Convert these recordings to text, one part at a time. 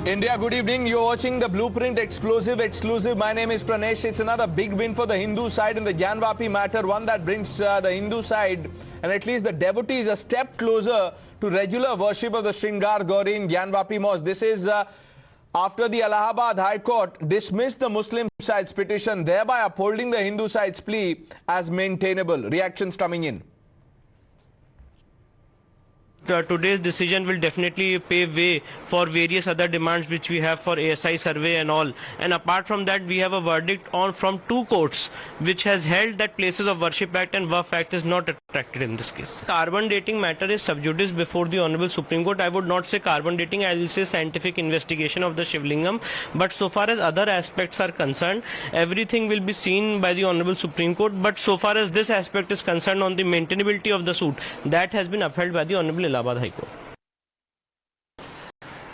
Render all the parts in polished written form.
India, good evening. You're watching the Blueprint exclusive. My name is Pranesh. It's another big win for the Hindu side in the Gyanvapi matter, one that brings the Hindu side and at least the devotees a step closer to regular worship of the Shringar Gauri in Gyanvapi mosque. This is after the Allahabad High Court dismissed the Muslim side's petition, thereby upholding the Hindu side's plea as maintainable. Reactions coming in. Today's decision will definitely pave way for various other demands which we have for ASI survey and all. And apart from that, we have a verdict from two courts which has held that Places of Worship Act and Waqf Act is not attracted in this case. Carbon dating matter is sub judice before the Honorable Supreme Court. I would not say carbon dating, I will say scientific investigation of the Shivlingam. But so far as other aspects are concerned, everything will be seen by the Honorable Supreme Court. But so far as this aspect is concerned on the maintainability of the suit, that has been upheld by the Honorable Allahabad High Court.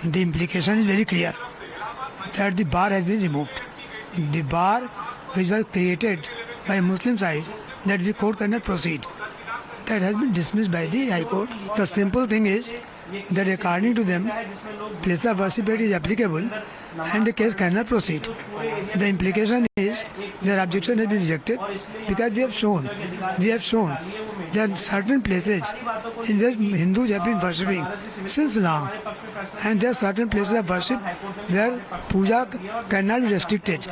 The implication is very clear that the bar has been removed. The bar which was created by Muslim side that the court cannot proceed, that has been dismissed by the High Court. The simple thing is that according to them, place of worship is applicable and the case cannot proceed. The implication is their objection has been rejected because we have shown there are certain places in which Hindus have been worshipping since long, and there are certain places of worship where puja cannot be restricted.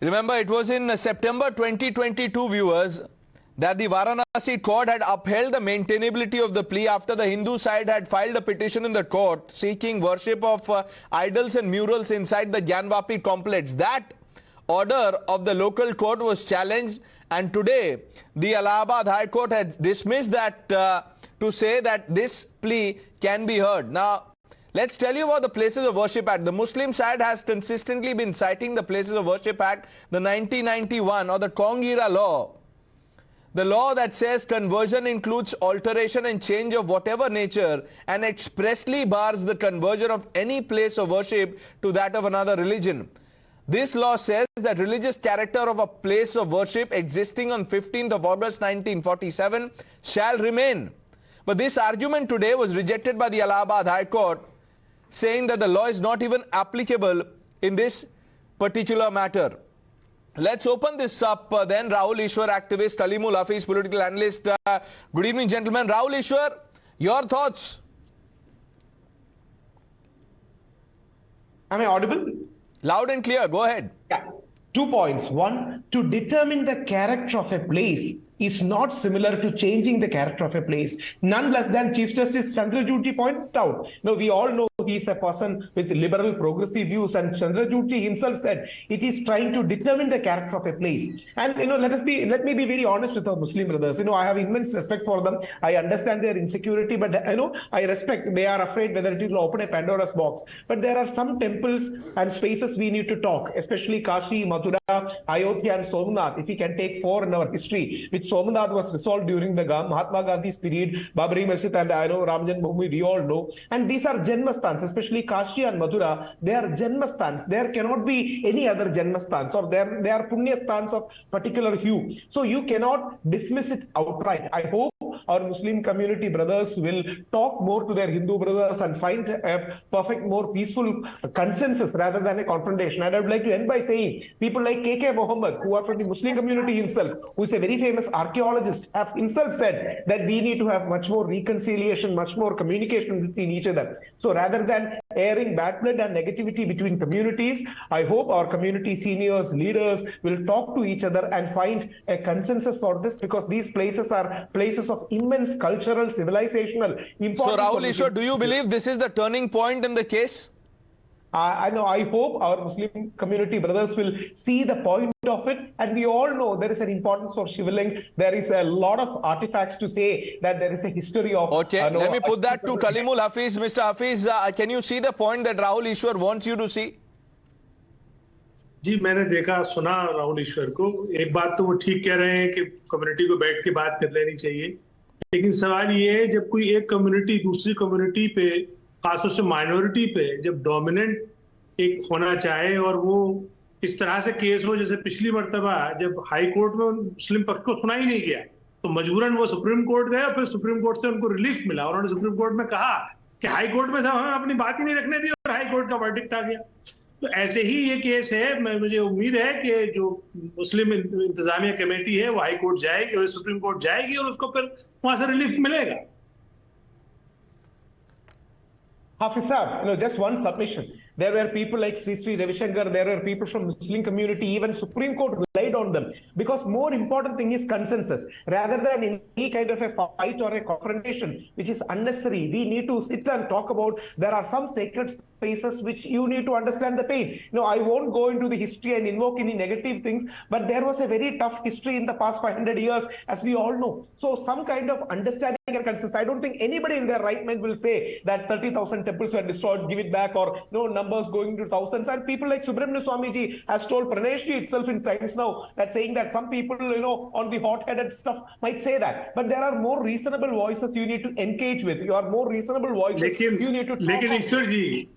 Remember, it was in September 2022, viewers, that the Varanasi court had upheld the maintainability of the plea after the Hindu side had filed a petition in the court seeking worship of idols and murals inside the Gyanvapi complex. That order of the local court was challenged, and today the Allahabad High Court had dismissed that to say that this plea can be heard. Now, let's tell you about the Places of Worship Act. The Muslim side has consistently been citing the Places of Worship Act, the 1991 or the Kong-era law. The law that says conversion includes alteration and change of whatever nature and expressly bars the conversion of any place of worship to that of another religion. This law says that religious character of a place of worship existing on 15th of August 1947 shall remain. But this argument today was rejected by the Allahabad High Court, saying that the law is not even applicable in this particular matter. Let's open this up then. Rahul Easwar, activist, Alimul Hafiz, political analyst. Good evening, gentlemen. Rahul Easwar, your thoughts? Am I audible? Loud and clear. Go ahead. Yeah. 2 points. One, to determine the character of a place is not similar to changing the character of a place. None less than Chief Justice Chandrajudi pointed out. Now, we all know he is a person with liberal progressive views, and Chandrajudi himself said it is trying to determine the character of a place. And let me be very honest with our Muslim brothers. I have immense respect for them. I understand their insecurity, but I respect they are afraid whether it will open a Pandora's box. But there are some temples and spaces we need to talk, especially Kashi, Mathura, Ayodhya and Somnath. If we can take 4 in our history, which Somnath was resolved during the Mahatma Gandhi's period, Babri Masjid and Ram Janmasthan, we all know. And these are janmasthans, especially Kashi and Mathura. They are janmasthans. There cannot be any other janmasthans, or they are punya sthans of particular hue. So you cannot dismiss it outright. I hope our Muslim community brothers will talk more to their Hindu brothers and find a perfect, more peaceful consensus rather than a confrontation. And I would like to end by saying people like K.K. Mohammed, who are from the Muslim community himself, who is a very famous archaeologist, have himself said that we need to have much more reconciliation, much more communication between each other. So rather than airing bad blood and negativity between communities, I hope our community seniors, leaders will talk to each other and find a consensus for this, because these places are places of immense cultural, civilizational importance. So Rahul Easwar, do you believe this is the turning point in the case? I hope our Muslim community brothers will see the point of it, and we all know there is an importance for Shivling. There is a lot of artifacts to say that there is a history of... Okay, let me put that to Kalimul Hafiz. Mr. Hafiz, can you see the point that Rahul Easwar wants you to see? जी, मैंने देखा सुना राहुल ईश्वर को. एक बात तो वो ठीक कह रहे हैं कि कम्युनिटी को बैठ के बात कर लेनी चाहिए, लेकिन सवाल ये है जब कोई एक कम्युनिटी दूसरी कम्युनिटी पे, खासतौर से माइनॉरिटी पे, जब डोमिनेंट एक होना चाहे और वो इस तरह से केस हो जैसे पिछली मर्तबा जब हाई कोर्ट में मुस्लिम पक्ष को सुना ही नहीं गया, तो मजबूरन वो सुप्रीम कोर्ट गए, फिर सुप्रीम कोर्ट से उनको रिलीफ मिला और उन्होंने सुप्रीम कोर्ट में कहा कि हाई कोर्ट में था, हमें अपनी बात ही नहीं रखने दी और हाई कोर्ट का वर्डिक्ट आ गया। तो ऐसे ही ये केस है। मुझे उम्मीद है कि जो मुस्लिम इंतजामिया कमेटी है वो हाई कोर्ट जाएगी और सुप्रीम कोर्ट जाएगी और उसको फिर वहां से रिलीफ मिलेगा। Hafiz Saab, just one submission. There were people like Sri Ravi Shankar, there were people from Muslim community, even Supreme Court relied on them. Because more important thing is consensus. Rather than any kind of a fight or a confrontation, which is unnecessary, we need to sit and talk about, there are some sacred spaces which you need to understand the pain. I won't go into the history and invoke any negative things, but there was a very tough history in the past 500 years, as we all know. So some kind of understanding and consensus. I don't think anybody in their right mind will say that 30,000 temples were destroyed, give it back, or numbers going to thousands. And people like Subramanya Swamiji has told Pranesh itself in times now that saying that some people, on the hot-headed stuff might say that. But there are more reasonable voices you need to engage with. You are more reasonable voices you need to talk. लेकिन ईश्वर जी,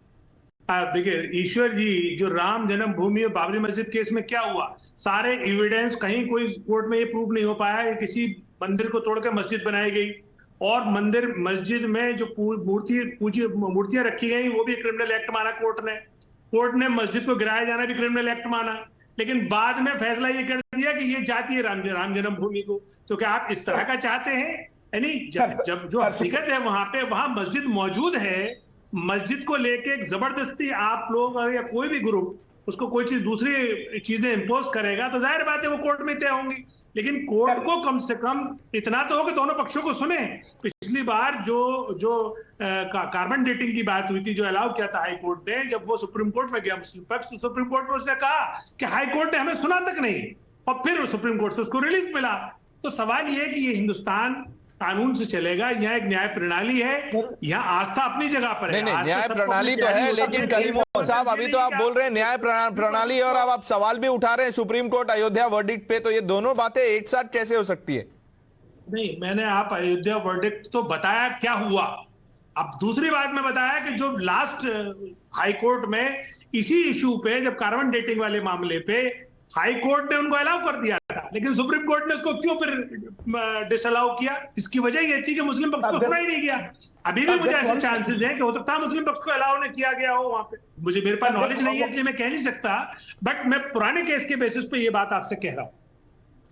देखिए ईश्वर जी, जो राम जन्मभूमि और बाबरी मस्जिद case में क्या हुआ, सारे evidence कहीं कोई कोर्ट में ये प्रूव नहीं हो पाया कि किसी मंदिर को तोड़कर मस्जिद बनाई गई, और मस्जिद में जो मूर्तियां रखी गई वो भी क्रिमिनल एक्ट माना कोर्ट ने मस्जिद को गिराया जाना भी क्रिमिनल एक्ट माना। लेकिन बाद में फैसला ये कर दिया कि ये जाती है राम जन्मभूमि को। तो क्या आप इस तरह का चाहते हैं? यानी जब जो हकीकत है वहां मस्जिद मौजूद है, मस्जिद को लेके जबरदस्ती आप लोग या कोई भी ग्रुप उसको कोई चीज दूसरी चीजें इंपोज करेगा तो जाहिर बात है वो कोर्ट में तय होंगी। लेकिन कोर्ट को कम से कम इतना तो हो कि दोनों पक्षों को सुने। पिछली बार जो कार्बन डेटिंग की बात हुई थी, जो अलाउ किया था हाई कोर्ट ने, जब वो सुप्रीम कोर्ट में गया मुस्लिम पक्ष, तो सुप्रीम कोर्ट में उसने कहा कि हाई कोर्ट ने हमें सुना तक नहीं, और फिर सुप्रीम कोर्ट से उसको रिलीफ मिला। तो सवाल ये है कि ये हिंदुस्तान कानून से चलेगा, यहाँ एक न्याय प्रणाली है, यहाँ आस्था अपनी जगह पर है। नहीं, न्याय प्रणाली तो है, लेकिन कलीमोहन साहब अभी तो आप बोल रहे हैं न्याय प्रणाली, और अब आप सवाल भी उठा रहे हैं सुप्रीम कोर्ट अयोध्या वर्डिक्ट पे, तो ये दोनों बातें एक साथ कैसे हो सकती है? नहीं, मैंने आप अयोध्या वर्डिक्ट तो बताया क्या हुआ। अब दूसरी बात मैं बताया कि जो लास्ट हाई कोर्ट में इसी इशू पे, जब कार्बन डेटिंग वाले मामले पे हाई कोर्ट ने उनको अलाउ कर दिया था, लेकिन सुप्रीम कोर्ट ने उसको क्यों फिर डिसअलाउ किया? इसकी वजह ये थी कि मुस्लिम पक्ष को सुना ही नहीं गया। अभी भी मुझे ऐसे चांसेस हैं कि हो सकता है मुस्लिम पक्ष को अलाउ नहीं किया गया हो वहां पे। मेरे पास नॉलेज नहीं है इसलिए मैं कह नहीं सकता, बट मैं पुराने केस के बेसिस पे ये बात आपसे कह रहा हूं।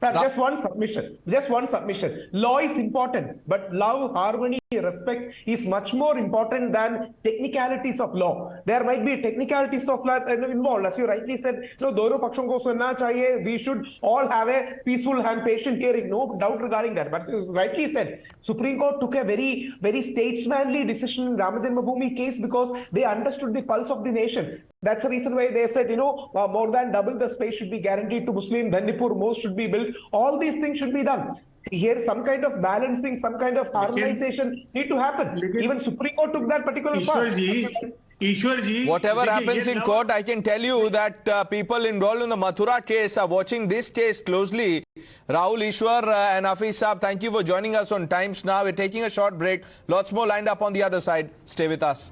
Sir, just one submission. Law is important, but love, harmony, respect is much more important than technicalities of law. There might be technicalities of law involved. As you rightly said, दोनों पक्षों को सुनना चाहिए. We should all have a peaceful and patient hearing. No doubt regarding that. But as rightly said, Supreme Court took a very, very statesmanly decision in Ram Janmabhoomi case because they understood the pulse of the nation. That's the reason why they said, more than double the space should be guaranteed to Muslim. Dandipur mosque should be built. All these things should be done. Here, some kind of balancing, some kind of harmonization need to happen. Even Supreme Court took that particular part. Ishwar ji, whatever happens in court, I can tell you that people involved in the Mathura case are watching this case closely. Rahul Easwar and Hafiz Saab, thank you for joining us on Times Now. We're taking a short break. Lots more lined up on the other side. Stay with us.